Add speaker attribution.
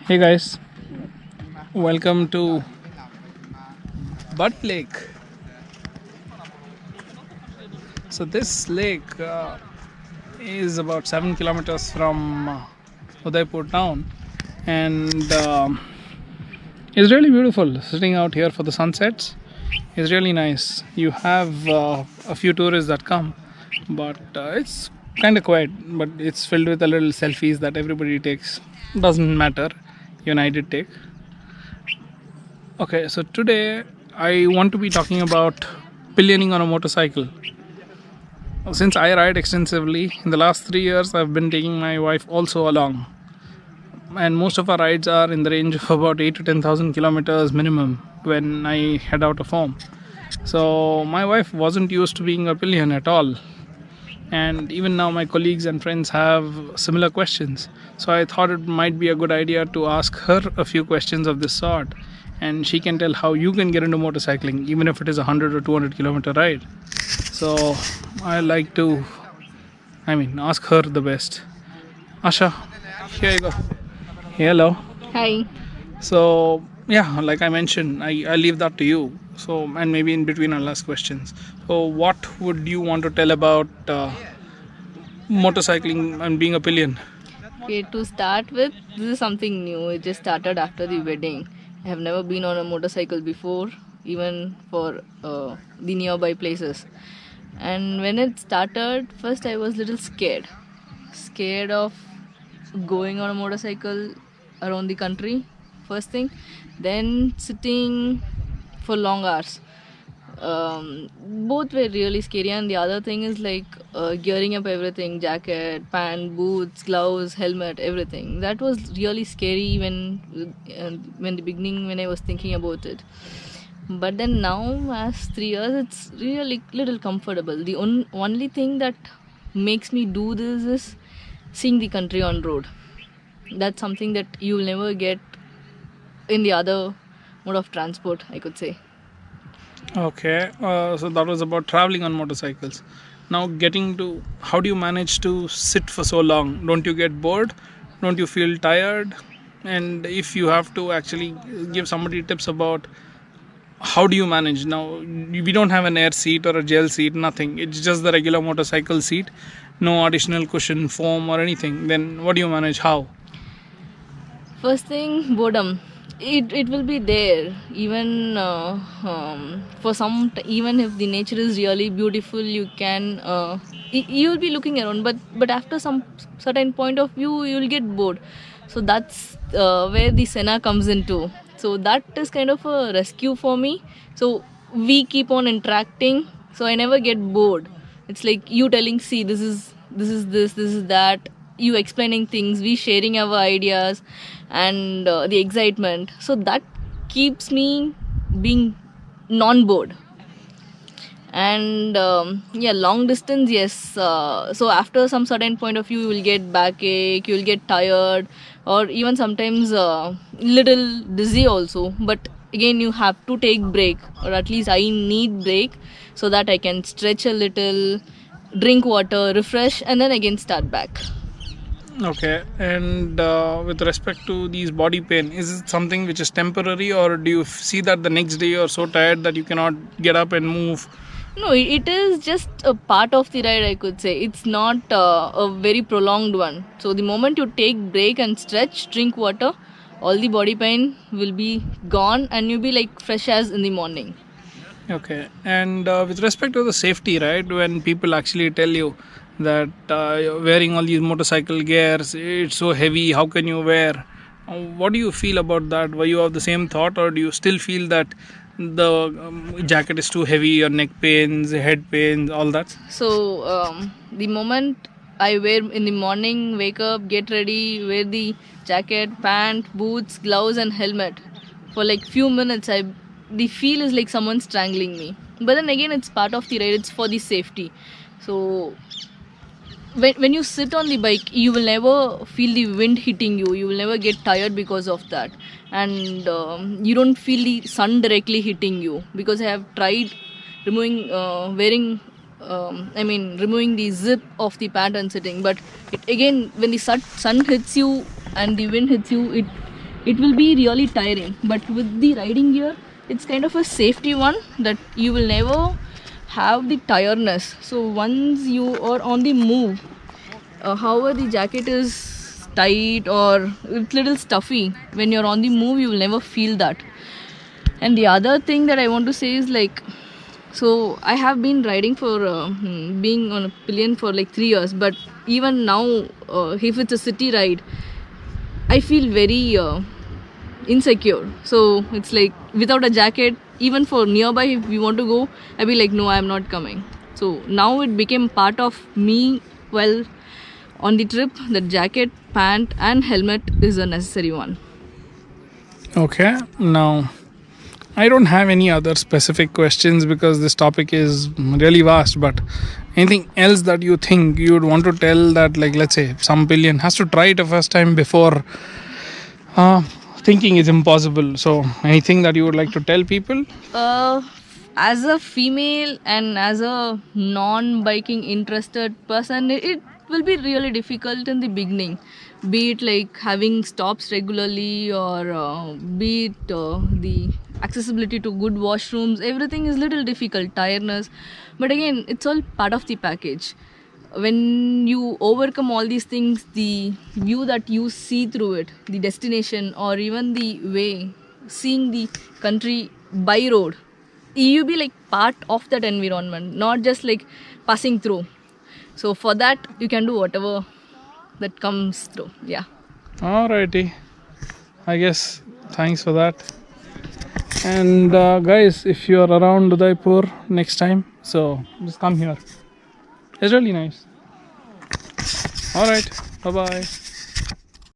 Speaker 1: Hey guys, welcome to Butt Lake. So this lake is about 7 kilometers from Udaipur town, and it's really beautiful. Sitting out here for the sunsets is really nice. You have a few tourists that come, but it's kind of quiet. But it's filled with a little selfies that everybody takes. Doesn't matter. Even I did take. Okay, so today I want to be talking about pillioning on a motorcycle. Since I ride extensively, in the last 3 years I've been taking my wife also along, and most of our rides are in the range of about 8 to 10,000 kilometers minimum when I head out of home. So my wife wasn't used to being a pillion at all, and even now my colleagues and friends have similar questions. So I thought it might be a good idea to ask her a few questions of this sort, and she can tell how you can get into motorcycling even if it is a 100 or 200 kilometer ride. So I like to, ask her the best. Asha, here you go. Hello.
Speaker 2: Hi.
Speaker 1: So yeah, like I mentioned, I leave that to you. So, and maybe in between I'll ask questions. So what would you want to tell about motorcycling and being a pillion?
Speaker 2: Okay, to start with, this is something new. It just started after the wedding. I have never been on a motorcycle before, even for the nearby places. And when it started, first I was little scared. Scared of going on a motorcycle around the country, first thing. Then sitting for long hours. Both were really scary, and the other thing is like gearing up everything: jacket, pant, boots, gloves, helmet, everything. That was really scary when the beginning, when I was thinking about it. But then now, as 3 years, it's really little comfortable. The only thing that makes me do this is seeing the country on road. That's something that you'll never get in the other mode of transport, I could say.
Speaker 1: Okay, so that was about traveling on motorcycles. Now, getting to how do you manage to sit for so long? Don't you get bored? Don't you feel tired? And if you have to actually give somebody tips about how do you manage now, we don't have an air seat or a gel seat, nothing. It's just the regular motorcycle seat, no additional cushion, foam, or anything. Then what do you manage? How?
Speaker 2: First thing, boredom. It will be there even for even if the nature is really beautiful, you can you will be looking around, but after some certain point of view, you will get bored. So that's where the Senna comes into. So that is kind of a rescue for me. So we keep on interacting. So I never get bored. It's like you telling, see, this is that, you explaining things, we sharing our ideas, and the excitement. So that keeps me being non bored. And yeah, long distance, yes. So after some certain point of view, you will get backache, you will get tired, or even sometimes little dizzy also. But again, you have to take break, or at least I need break, so that I can stretch a little, drink water, refresh, and then again start back.
Speaker 1: Okay, and with respect to these body pain, is it something which is temporary, or do you see that the next day you're so tired that you cannot get up and move?
Speaker 2: No, it is just a part of the ride, I could say. It's not a very prolonged one. So the moment you take break and stretch, drink water, all the body pain will be gone, and you'll be like fresh as in the morning.
Speaker 1: Okay, and with respect to the safety, right? When people actually tell you that you're wearing all these motorcycle gears, it's so heavy. How can you wear? What do you feel about that? Were you of the same thought, or do you still feel that the jacket is too heavy, your neck pains, head pains, all that?
Speaker 2: So the moment I wear in the morning, wake up, get ready, wear the jacket, pant, boots, gloves, and helmet. For like few minutes, I the feel is like someone strangling me. But then again, it's part of the ride. It's for the safety. So when you sit on the bike, you will never feel the wind hitting you. You will never get tired because of that. And you don't feel the sun directly hitting you, because I have tried removing removing the zip of the pant and sitting. But again, when the sun hits you and the wind hits you, it will be really tiring. But with the riding gear, it's kind of a safety one, that you will never have the tiredness. So once you are on the move, however the jacket is tight or it's little stuffy, when you're on the move you will never feel that. And the other thing that I want to say is like, so I have been riding for being on a pillion for like 3 years, but even now, if it's a city ride, I feel very insecure. So it's like without a jacket, even for nearby, if we want to go, I'll be like, no, I'm not coming. So now it became part of me. Well, on the trip, the jacket, pant, and helmet is a necessary one.
Speaker 1: Okay, now I don't have any other specific questions because this topic is really vast, but anything else that you think you would want to tell, that, like, let's say some pillion has to try it a first time before thinking is impossible. So anything that you would like to tell people?
Speaker 2: As a female and as a non-biking interested person, it will be really difficult in the beginning, be it like having stops regularly, or be it the accessibility to good washrooms. Everything is little difficult, tiredness, but again, it's all part of the package. When you overcome all these things, the view that you see through it, the destination, or even the way seeing the country by road, you be like part of that environment, not just like passing through. So for that, you can do whatever that comes through. Yeah.
Speaker 1: Alrighty, I guess thanks for that. And guys, if you are around Udaipur next time, so just come here. It's really nice. Alright, bye bye.